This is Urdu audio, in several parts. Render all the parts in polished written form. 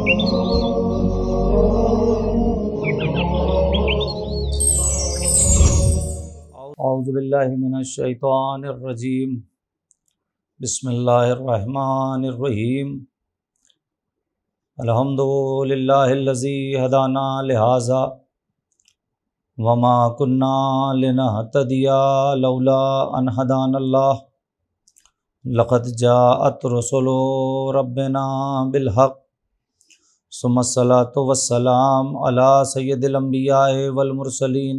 اعوذ باللہ من الشیطان الرجیم بسم اللہ الرحمن الرحیم الحمد للہ الذی ہدانا لہذا وما كنا لنہتدی لولا ان ہدانا اللہ لقد جاءت رسل ربنا بالحق ثم الصلاة والسلام علی سید الانبیاء والمرسلین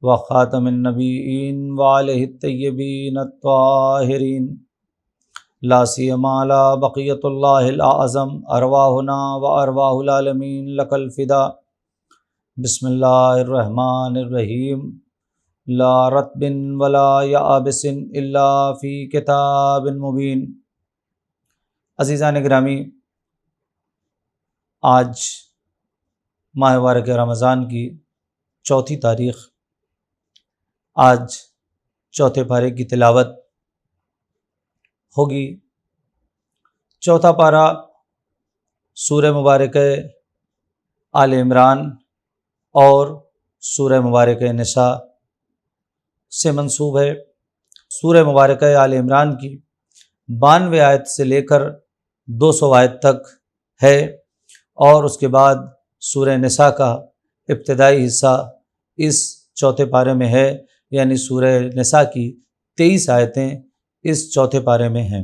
وخاتم النبیین وآلہ الطیبین الطاہرین لا سیما علی بقیۃ اللہ الاعظم ارواحنا و ارواح العالمین لک الفدا بسم اللہ الرحمن الرحیم لا رطب ولا یابس الا فی کتاب مبین۔ عزیزان گرامی، آج ماہ مبارک رمضان کی چوتھی تاریخ، آج چوتھے پارے کی تلاوت ہوگی۔ چوتھا پارہ سورہ مبارکہ آل عمران اور سورہ مبارکہ نساء سے منسوب ہے۔ سورہ مبارکہ آل عمران کی 92 آیت سے لے کر 200 آیت تک ہے، اور اس کے بعد سورہ نساء کا ابتدائی حصہ اس چوتھے پارے میں ہے، یعنی سورہ نساء کی 23 آیتیں اس چوتھے پارے میں ہیں۔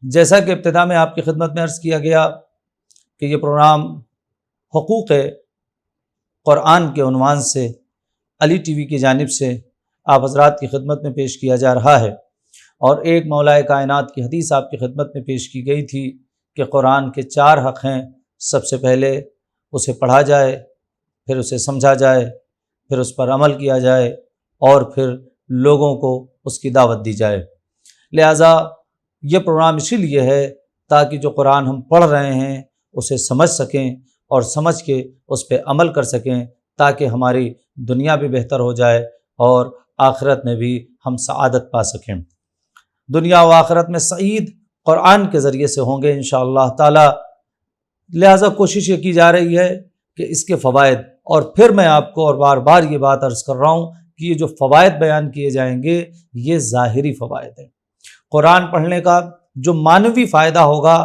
جیسا کہ ابتدا میں آپ کی خدمت میں عرض کیا گیا کہ یہ پروگرام حقوق قرآن کے عنوان سے علی ٹی وی کی جانب سے آپ حضرات کی خدمت میں پیش کیا جا رہا ہے، اور ایک مولا کائنات کی حدیث آپ کی خدمت میں پیش کی گئی تھی کہ قرآن کے 4 حق ہیں۔ سب سے پہلے اسے پڑھا جائے، پھر اسے سمجھا جائے، پھر اس پر عمل کیا جائے، اور پھر لوگوں کو اس کی دعوت دی جائے۔ لہٰذا یہ پروگرام اسی لیے ہے تاکہ جو قرآن ہم پڑھ رہے ہیں اسے سمجھ سکیں، اور سمجھ کے اس پہ عمل کر سکیں، تاکہ ہماری دنیا بھی بہتر ہو جائے اور آخرت میں بھی ہم سعادت پا سکیں۔ دنیا و آخرت میں سعید قرآن کے ذریعے سے ہوں گے انشاءاللہ تعالی۔ لہٰذا کوشش یہ کی جا رہی ہے کہ اس کے فوائد، اور پھر میں آپ کو اور بار بار یہ بات عرض کر رہا ہوں کہ یہ جو فوائد بیان کیے جائیں گے یہ ظاہری فوائد ہیں۔ قرآن پڑھنے کا جو معنوی فائدہ ہوگا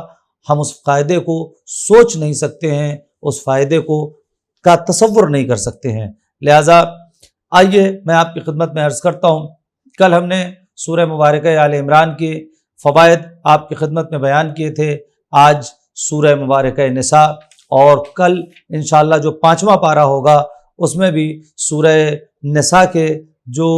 ہم اس فائدے کو سوچ نہیں سکتے ہیں، اس فائدے کا تصور نہیں کر سکتے ہیں۔ لہٰذا آئیے میں آپ کی خدمت میں عرض کرتا ہوں، کل ہم نے سورہ مبارکہ آل عمران کے فوائد آپ کی خدمت میں بیان کیے تھے۔ آج سورہ مبارکہ نساء، اور کل انشاءاللہ جو 5واں پارہ ہوگا اس میں بھی سورہ نساء کے جو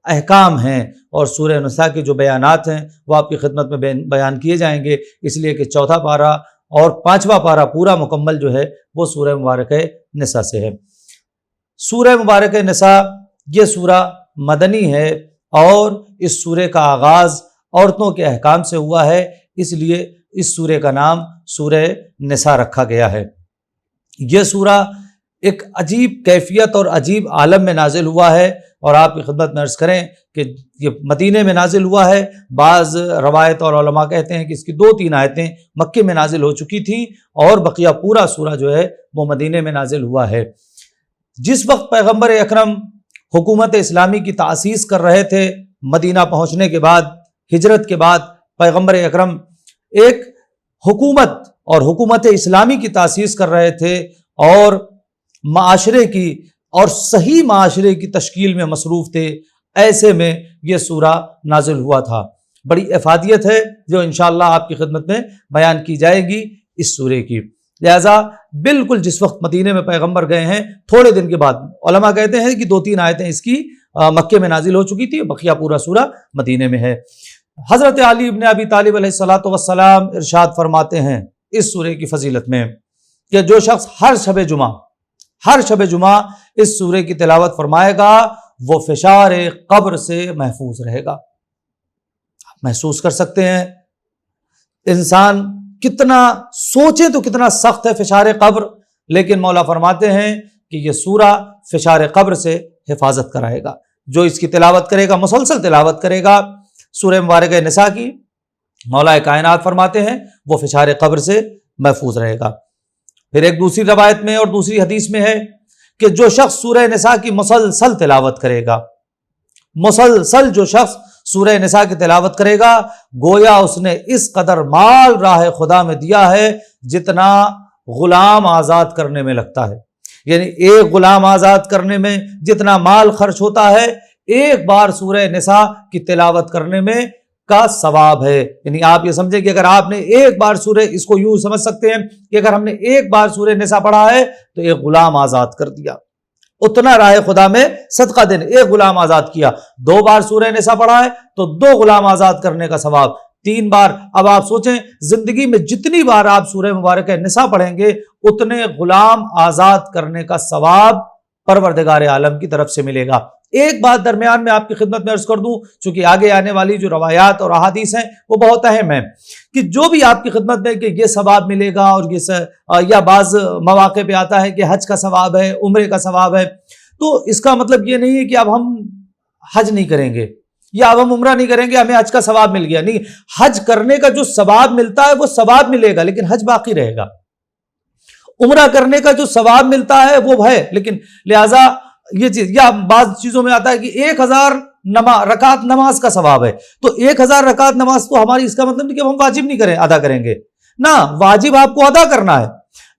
احکام ہیں اور سورہ نساء کے جو بیانات ہیں وہ آپ کی خدمت میں بیان کیے جائیں گے، اس لیے کہ چوتھا پارہ اور 5واں پارہ پورا مکمل جو ہے وہ سورہ مبارکہ نساء سے ہے۔ سورہ مبارکہ نساء یہ سورہ مدنی ہے، اور اس سورہ کا آغاز عورتوں کے احکام سے ہوا ہے، اس لیے اس سورہ کا نام سورہ نساء رکھا گیا ہے۔ یہ سورہ ایک عجیب کیفیت اور عجیب عالم میں نازل ہوا ہے، اور آپ کی خدمت میں عرض کریں کہ یہ مدینے میں نازل ہوا ہے۔ بعض روایت اور علماء کہتے ہیں کہ اس کی 2-3 آیتیں مکے میں نازل ہو چکی تھیں، اور بقیہ پورا سورہ جو ہے وہ مدینے میں نازل ہوا ہے۔ جس وقت پیغمبر اکرم حکومت اسلامی کی تاسیس کر رہے تھے، مدینہ پہنچنے کے بعد، ہجرت کے بعد پیغمبر اکرم ایک حکومت اور حکومت اسلامی کی تاسیس کر رہے تھے، اور معاشرے کی اور صحیح معاشرے کی تشکیل میں مصروف تھے۔ ایسے میں یہ سورہ نازل ہوا تھا۔ بڑی افادیت ہے جو انشاءاللہ آپ کی خدمت میں بیان کی جائے گی اس سورے کی۔ لہذا بالکل جس وقت مدینے میں پیغمبر گئے ہیں، تھوڑے دن کے بعد علماء کہتے ہیں کہ 2-3 آیتیں اس کی مکے میں نازل ہو چکی تھی، بقیہ پورا سورہ مدینے میں ہے۔ حضرت علی ابن ابی طالب علیہ الصلوۃ والسلام ارشاد فرماتے ہیں اس سورے کی فضیلت میں کہ جو شخص ہر شب جمعہ اس سورے کی تلاوت فرمائے گا وہ فشار قبر سے محفوظ رہے گا۔ آپ محسوس کر سکتے ہیں انسان کتنا سوچے تو کتنا سخت ہے فشار قبر، لیکن مولا فرماتے ہیں کہ یہ سورہ فشار قبر سے حفاظت کرائے گا۔ جو اس کی تلاوت کرے گا، مسلسل تلاوت کرے گا سورہ مبارکہ نساء کی، مولا کائنات فرماتے ہیں وہ فشار قبر سے محفوظ رہے گا۔ پھر ایک دوسری روایت میں اور دوسری حدیث میں ہے کہ جو شخص سورہ نساء کی مسلسل تلاوت کرے گا، مسلسل جو شخص سورہ نساء کی تلاوت کرے گا، گویا اس نے اس قدر مال راہ خدا میں دیا ہے جتنا غلام آزاد کرنے میں لگتا ہے۔ یعنی ایک غلام آزاد کرنے میں جتنا مال خرچ ہوتا ہے، ایک بار سورہ نساء کی تلاوت کرنے میں کا ثواب ہے۔ یعنی آپ یہ سمجھیں کہ اگر آپ نے ایک بار سورہ، اس کو یوں سمجھ سکتے ہیں کہ اگر ہم نے ایک بار سورہ نساء پڑھا ہے تو ایک غلام آزاد کر دیا، اتنا راہ خدا میں صدقہ دینے، ایک غلام آزاد کیا۔ 2 بار سورہ نساء پڑھا ہے تو 2 غلام آزاد کرنے کا ثواب، 3 بار۔ اب آپ سوچیں زندگی میں جتنی بار آپ سورہ مبارکہ نساء پڑھیں گے اتنے غلام آزاد کرنے کا ثواب پروردگار عالم کی طرف سے ملے گا۔ ایک بات درمیان میں آپ کی خدمت میں عرض کر دوں، چونکہ آگے آنے والی جو روایات اور احادیث ہیں وہ بہت اہم ہیں، کہ جو بھی آپ کی خدمت میں کہ یہ ثواب ملے گا، اور یہ یا بعض مواقع پہ آتا ہے کہ حج کا ثواب ہے، عمرے کا ثواب ہے، تو اس کا مطلب یہ نہیں ہے کہ اب ہم حج نہیں کریں گے یا اب ہم عمرہ نہیں کریں گے، ہمیں حج کا ثواب مل گیا۔ نہیں، حج کرنے کا جو ثواب ملتا ہے وہ ثواب ملے گا، لیکن حج باقی رہے گا۔ عمرہ کرنے کا جو ثواب ملتا ہے وہ ہے، لیکن لہٰذا یہ چیز، یا بعض چیزوں میں آتا ہے کہ 1000 رکعت نماز کا ثواب ہے، تو 1000 رکعت نماز تو ہماری، اس کا مطلب نہیں کہ ہم واجب نہیں کریں، ادا کریں گے، نہ، واجب آپ کو ادا کرنا ہے۔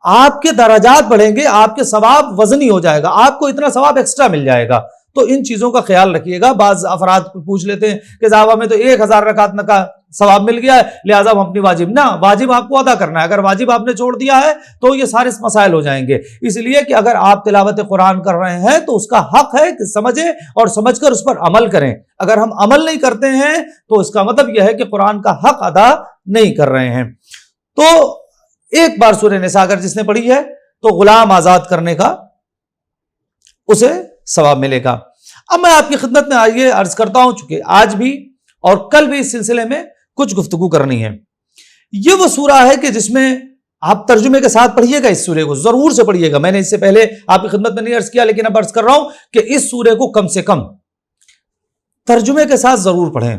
آپ کے درجات بڑھیں گے، آپ کے ثواب وزنی ہو جائے گا، آپ کو اتنا ثواب ایکسٹرا مل جائے گا۔ تو ان چیزوں کا خیال رکھیے گا۔ بعض افراد پوچھ لیتے ہیں کہ صاحب ہمیں تو 1000 رکعت کا ثواب مل گیا ہے لہٰذا ہم اپنی واجب، نہ، واجب آپ کو ادا کرنا ہے۔ اگر واجب آپ نے چھوڑ دیا ہے تو یہ سارے مسائل ہو جائیں گے۔ اس لیے کہ اگر آپ تلاوت قرآن کر رہے ہیں تو اس کا حق ہے کہ سمجھیں اور سمجھ کر اس پر عمل کریں۔ اگر ہم عمل نہیں کرتے ہیں تو اس کا مطلب یہ ہے کہ قرآن کا حق ادا نہیں کر رہے ہیں۔ تو ایک بار سورہ نساء اگر جس نے پڑھی ہے تو غلام آزاد کرنے کا اسے ثواب ملے گا۔ اب میں آپ کی خدمت میں آئیے عرض کرتا ہوں، چونکہ آج بھی اور کل بھی اس سلسلے میں کچھ گفتگو کرنی ہے۔ یہ وہ سورہ ہے کہ جس میں آپ ترجمے کے ساتھ پڑھیے گا، اس سورے کو ضرور سے پڑھیے گا۔ میں نے اس سے پہلے آپ کی خدمت میں نہیں عرض کیا، لیکن اب عرض کر رہا ہوں کہ اس سورے کو کم سے کم ترجمے کے ساتھ ضرور پڑھیں،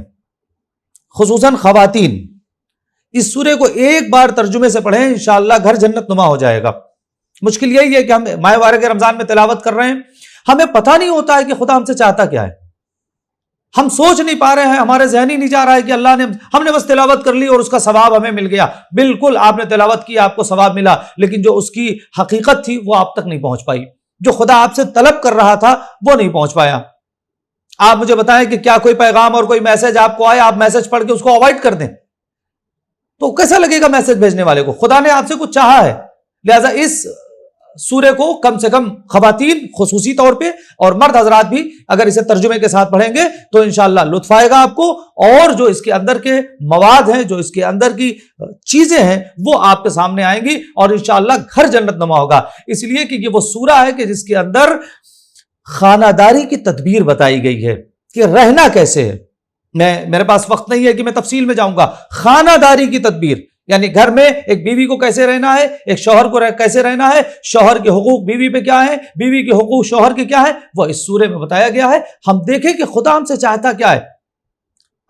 خصوصاً خواتین۔ اس سورے کو ایک بار ترجمے سے پڑھیں، انشاءاللہ گھر جنت نما ہو جائے گا۔ مشکل یہی ہے کہ ہم ماہ مبارک رمضان میں تلاوت کر رہے ہیں، ہمیں پتہ نہیں ہوتا ہے کہ خدا ہم سے چاہتا کیا ہے، ہم سوچ نہیں پا رہے ہیں، ہمارے ذہن ہی نہیں جا رہا ہے کہ اللہ نے، ہم نے بس تلاوت کر لی اور اس کا ثواب ہمیں مل گیا۔ بالکل آپ نے تلاوت کی، آپ کو ثواب ملا، لیکن جو اس کی حقیقت تھی وہ آپ تک نہیں پہنچ پائی، جو خدا آپ سے طلب کر رہا تھا وہ نہیں پہنچ پایا۔ آپ مجھے بتائیں کہ کیا کوئی پیغام اور کوئی میسج آپ کو آئے، آپ میسج پڑھ کے اس کو اوائڈ کر دیں تو کیسا لگے گا میسج بھیجنے والے کو؟ خدا نے آپ سے کچھ چاہا ہے، لہذا اس سورے کو کم سے کم خواتین خصوصی طور پہ اور مرد حضرات بھی اگر اسے ترجمے کے ساتھ پڑھیں گے تو انشاءاللہ لطف آئے گا آپ کو، اور جو اس کے اندر کے مواد ہیں، جو اس کے اندر کی چیزیں ہیں وہ آپ کے سامنے آئیں گی، اور انشاءاللہ گھر جنت نما ہوگا۔ اس لیے کہ یہ وہ سورہ ہے کہ جس کے اندر خانہ داری کی تدبیر بتائی گئی ہے کہ رہنا کیسے ہے۔ میرے پاس وقت نہیں ہے کہ میں تفصیل میں جاؤں گا۔ خانہ داری کی تدبیر یعنی گھر میں ایک بیوی کو کیسے رہنا ہے، ایک شوہر کو کیسے رہنا ہے، شوہر کے حقوق بیوی پہ کیا ہے، بیوی کے حقوق شوہر کے کیا ہے، وہ اس سورے میں بتایا گیا ہے۔ ہم دیکھیں کہ خدا ہم سے چاہتا کیا ہے۔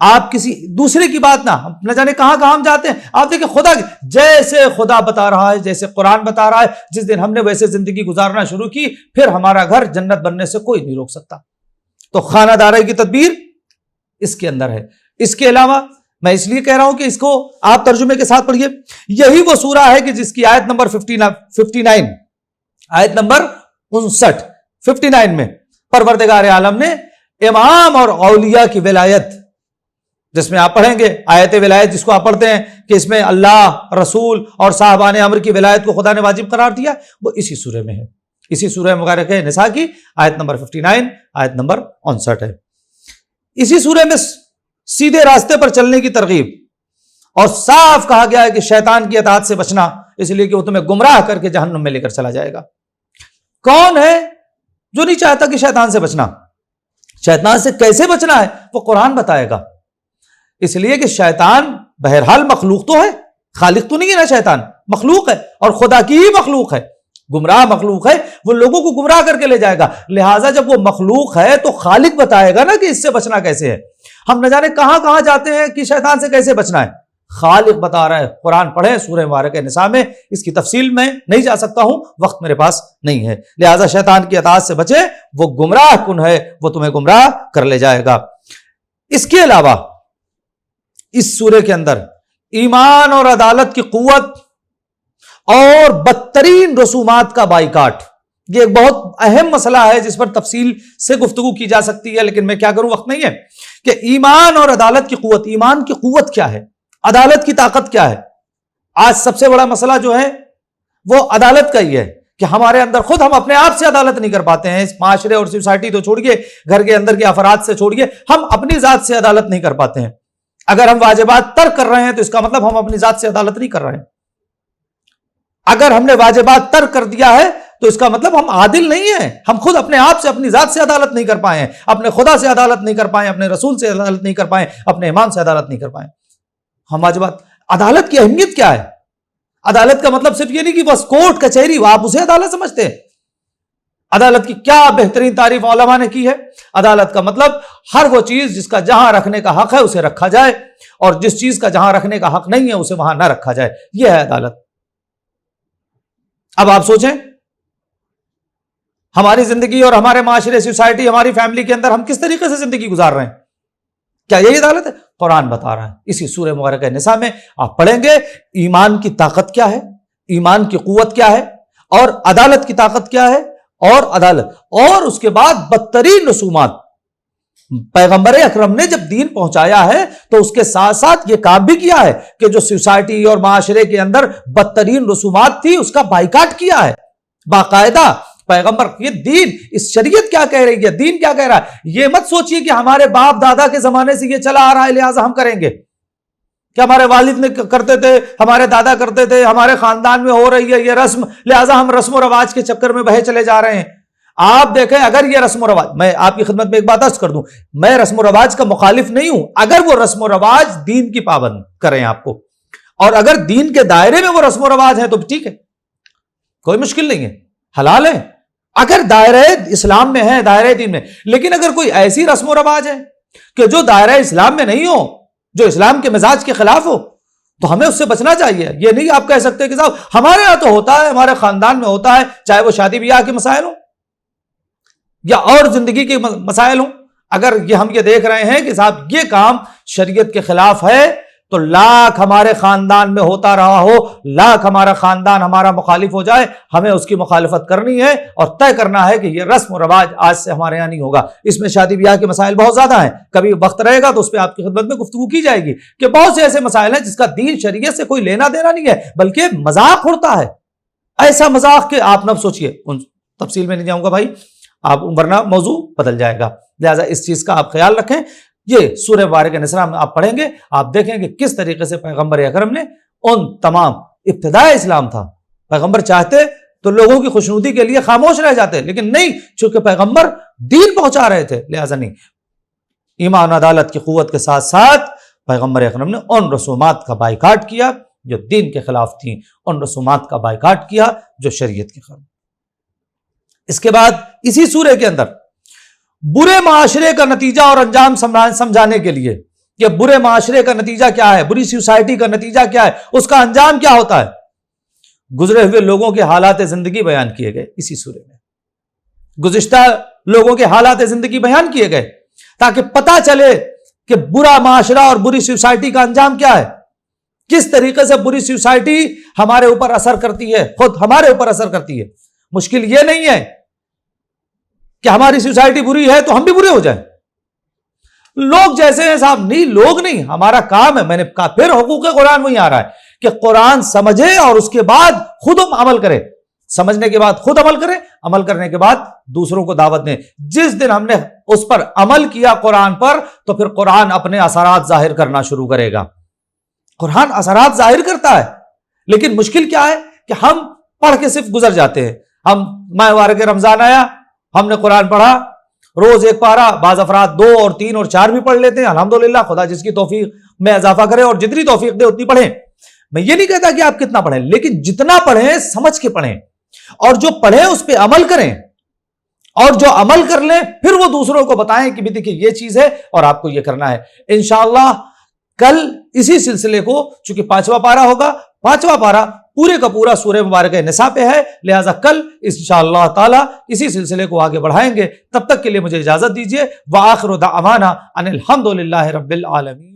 آپ کسی دوسرے کی بات نہ جانے کہاں ہم جاتے ہیں، آپ دیکھیں خدا جیسے خدا بتا رہا ہے، جیسے قرآن بتا رہا ہے، جس دن ہم نے ویسے زندگی گزارنا شروع کی پھر ہمارا گھر جنت بننے سے کوئی نہیں روک سکتا۔ تو خانہ داری کی تدبیر اس کے اندر ہے۔ اس کے علاوہ میں اس لیے کہہ رہا ہوں کہ اس کو آپ ترجمے کے ساتھ پڑھیے۔ یہی وہ سورہ ہے کہ جس کی آیت نمبر 59 آیت نمبر 59 میں پروردگار عالم نے امام اور اولیاء کی ولایت، جس میں آپ پڑھیں گے آیت ولایت جس کو آپ پڑھتے ہیں کہ اس میں اللہ، رسول اور صاحبان امر کی ولایت کو خدا نے واجب قرار دیا، وہ اسی سورے میں ہے، اسی سورہ مبارکہ نساء کی آیت نمبر 59 آیت نمبر 59 ہے۔ اسی سورے میں سیدھے راستے پر چلنے کی ترغیب اور صاف کہا گیا ہے کہ شیطان کی اطاعت سے بچنا، اس لیے کہ وہ تمہیں گمراہ کر کے جہنم میں لے کر چلا جائے گا۔ کون ہے جو نہیں چاہتا کہ شیطان سے بچنا؟ شیطان سے کیسے بچنا ہے وہ قرآن بتائے گا۔ اس لیے کہ شیطان بہرحال مخلوق تو ہے، خالق تو نہیں ہے نا، شیطان مخلوق ہے اور خدا کی ہی مخلوق ہے، گمراہ مخلوق ہے، وہ لوگوں کو گمراہ کر کے لے جائے گا۔ لہٰذا جب وہ مخلوق ہے تو خالق بتائے گا نا کہ اس سے بچنا کیسے ہے۔ ہم نہ جانے کہاں جاتے ہیں کہ شیطان سے کیسے بچنا ہے، خالق بتا رہا ہے. قرآن پڑھیں سورہ مبارکہ نساء میں، اس کی تفصیل میں نہیں جا سکتا ہوں، وقت میرے پاس نہیں ہے. لہٰذا شیطان کی اطاعت سے بچے، وہ گمراہ کن ہے، وہ تمہیں گمراہ کر لے جائے گا. اس کے علاوہ اس سورے کے اندر ایمان اور عدالت کی قوت اور بدترین رسومات کا بائیکاٹ، یہ ایک بہت اہم مسئلہ ہے جس پر تفصیل سے گفتگو کی جا سکتی ہے، لیکن میں کیا کروں، وقت نہیں ہے. کہ ایمان اور عدالت کی قوت، ایمان کی قوت کیا ہے، عدالت کی طاقت کیا ہے. آج سب سے بڑا مسئلہ جو ہے وہ عدالت کا ہی ہے کہ ہمارے اندر خود ہم اپنے آپ سے عدالت نہیں کر پاتے ہیں. اس معاشرے اور سوسائٹی تو چھوڑیے، گھر کے اندر کے افراد سے چھوڑیے، ہم اپنی ذات سے عدالت نہیں کر پاتے ہیں. اگر ہم واجبات ترک کر رہے ہیں تو اس کا مطلب ہم اپنی ذات سے عدالت نہیں کر رہے ہیں. اگر ہم نے واجبات ترک کر دیا ہے تو اس کا مطلب ہم عادل نہیں ہیں، ہم خود اپنے آپ سے اپنی ذات سے عدالت نہیں کر پائے ہیں، اپنے خدا سے عدالت نہیں کر پائے، اپنے رسول سے عدالت نہیں کر پائے، اپنے امام سے عدالت نہیں کر پائے. ہم واجبات، عدالت کی اہمیت کیا ہے؟ عدالت کا مطلب صرف یہ نہیں کہ بس کورٹ کچہری آپ اسے عدالت سمجھتے ہیں. عدالت کی کیا بہترین تعریف علماء نے کی ہے. عدالت کا مطلب ہر وہ چیز جس کا جہاں رکھنے کا حق ہے اسے رکھا جائے، اور جس چیز کا جہاں رکھنے کا حق نہیں ہے اسے وہاں نہ رکھا جائے. یہ ہے عدالت. اب آپ سوچیں ہماری زندگی اور ہمارے معاشرے، سوسائٹی، ہماری فیملی کے اندر ہم کس طریقے سے زندگی گزار رہے ہیں. کیا یہی عدالت ہے؟ قرآن بتا رہا ہے اسی سورہ مبارکہ نساء میں، آپ پڑھیں گے ایمان کی طاقت کیا ہے، ایمان کی قوت کیا ہے، اور عدالت کی طاقت کیا ہے، اور عدالت، اور اس کے بعد بدترین رسومات. پیغمبر اکرم نے جب دین پہنچایا ہے تو اس کے ساتھ ساتھ یہ کام بھی کیا ہے کہ جو سوسائٹی اور معاشرے کے اندر بدترین رسومات تھی اس کا بائیکاٹ کیا ہے باقاعدہ. پیغمبر، یہ دین، اس شریعت کیا کہہ رہی ہے، دین کیا کہہ رہا ہے. یہ مت سوچئے کہ ہمارے باپ دادا کے زمانے سے یہ چلا آ رہا ہے لہٰذا ہم کریں گے، کہ ہمارے والد نے کرتے تھے، ہمارے دادا کرتے تھے، ہمارے خاندان میں ہو رہی ہے یہ رسم لہٰذا ہم رسم و رواج کے چکر میں بہے چلے جا رہے ہیں. آپ دیکھیں اگر یہ رسم و رواج، میں آپ کی خدمت میں ایک بات عرض کر دوں، میں رسم و رواج کا مخالف نہیں ہوں اگر وہ رسم و رواج دین کی پابند کریں آپ کو، اور اگر دین کے دائرے میں وہ رسم و رواج ہیں تو ٹھیک ہے، کوئی مشکل نہیں ہے، حلال ہے اگر دائرہ اسلام میں ہے، دائرہ دین میں. لیکن اگر کوئی ایسی رسم و رواج ہے کہ جو دائرہ اسلام میں نہیں ہو، جو اسلام کے مزاج کے خلاف ہو، تو ہمیں اس سے بچنا چاہیے. یہ نہیں آپ کہہ سکتے کہ صاحب ہمارے یہاں تو ہوتا ہے، ہمارے خاندان میں ہوتا ہے، چاہے وہ شادی بیاہ کے مسائل ہوں یا اور زندگی کے مسائل ہوں. اگر یہ ہم یہ دیکھ رہے ہیں کہ صاحب یہ کام شریعت کے خلاف ہے تو لاکھ ہمارے خاندان میں ہوتا رہا ہو، لاکھ ہمارا خاندان ہمارا مخالف ہو جائے، ہمیں اس کی مخالفت کرنی ہے اور طے کرنا ہے کہ یہ رسم و رواج آج سے ہمارے یہاں نہیں ہوگا. اس میں شادی بیاہ کے مسائل بہت زیادہ ہیں، کبھی وقت رہے گا تو اس پہ آپ کی خدمت میں گفتگو کی جائے گی کہ بہت سے ایسے مسائل ہیں جس کا دین شریعت سے کوئی لینا دینا نہیں ہے بلکہ مذاق اڑتا ہے. ایسا مذاق کہ آپ نہ سوچئے، ان تفصیل میں نہیں جاؤں گا بھائی، آپ ورنہ موضوع بدل جائے گا. لہٰذا اس چیز کا آپ خیال رکھیں. یہ سورہ مبارکہ نساء میں آپ پڑھیں گے، آپ دیکھیں کہ کس طریقے سے پیغمبر اکرم نے ان تمام ابتدائے اسلام تھا، پیغمبر چاہتے تو لوگوں کی خوشنودی کے لیے خاموش رہ جاتے، لیکن نہیں، چونکہ پیغمبر دین پہنچا رہے تھے لہٰذا نہیں. ایمان عدالت کی قوت کے ساتھ ساتھ پیغمبر اکرم نے ان رسومات کا بائیکاٹ کیا جو دین کے خلاف تھیں، ان رسومات کا بائیکاٹ کیا جو شریعت کے خلاف. اس کے بعد اسی سورے کے اندر برے معاشرے کا نتیجہ اور انجام سمجھانے کے لیے کہ برے معاشرے کا نتیجہ کیا ہے، بری سوسائٹی کا نتیجہ کیا ہے، اس کا انجام کیا ہوتا ہے، گزرے ہوئے لوگوں کے حالات زندگی بیان کیے گئے. اسی سورے میں گزشتہ لوگوں کے حالات زندگی بیان کیے گئے تاکہ پتہ چلے کہ برا معاشرہ اور بری سوسائٹی کا انجام کیا ہے، کس طریقے سے بری سوسائٹی ہمارے اوپر اثر کرتی ہے، خود ہمارے اوپر اثر کرتی ہے. مشکل یہ نہیں ہے کہ ہماری سوسائٹی بری ہے تو ہم بھی برے ہو جائیں. لوگ جیسے ہیں صاحب، نہیں لوگ نہیں، ہمارا کام ہے. میں نے کہا پھر حقوق قرآن وہی آ رہا ہے کہ قرآن سمجھے اور اس کے بعد خود عمل کرے، سمجھنے کے بعد خود عمل کرے، عمل کرنے کے بعد دوسروں کو دعوت دیں. جس دن ہم نے اس پر عمل کیا قرآن پر تو پھر قرآن اپنے اثرات ظاہر کرنا شروع کرے گا. قرآن اثرات ظاہر کرتا ہے، لیکن مشکل کیا ہے کہ ہم پڑھ کے صرف گزر جاتے ہیں. ہم ماہ مبارکہ رمضان آیا، ہم نے قرآن پڑھا، روز ایک پارہ، بعض افراد 2 اور 3 اور 4 بھی پڑھ لیتے ہیں. الحمدللہ، خدا جس کی توفیق میں اضافہ کرے اور جتنی توفیق دے اتنی پڑھیں. میں یہ نہیں کہتا کہ آپ کتنا پڑھیں، لیکن جتنا پڑھیں سمجھ کے پڑھیں، اور جو پڑھیں اس پہ عمل کریں، اور جو عمل کر لیں پھر وہ دوسروں کو بتائیں کہ بھی دیکھیں یہ چیز ہے اور آپ کو یہ کرنا ہے. انشاءاللہ کل اسی سلسلے کو چونکہ 5واں پارہ ہوگا، 5واں پارہ پورے کا پورا سورہ مبارکہ نساء پہ ہے، لہٰذا کل انشاءاللہ تعالی اسی سلسلے کو آگے بڑھائیں گے۔ تب تک کے لیے مجھے اجازت دیجیے۔ وآخر دعوانا ان الحمد للہ رب العالمین۔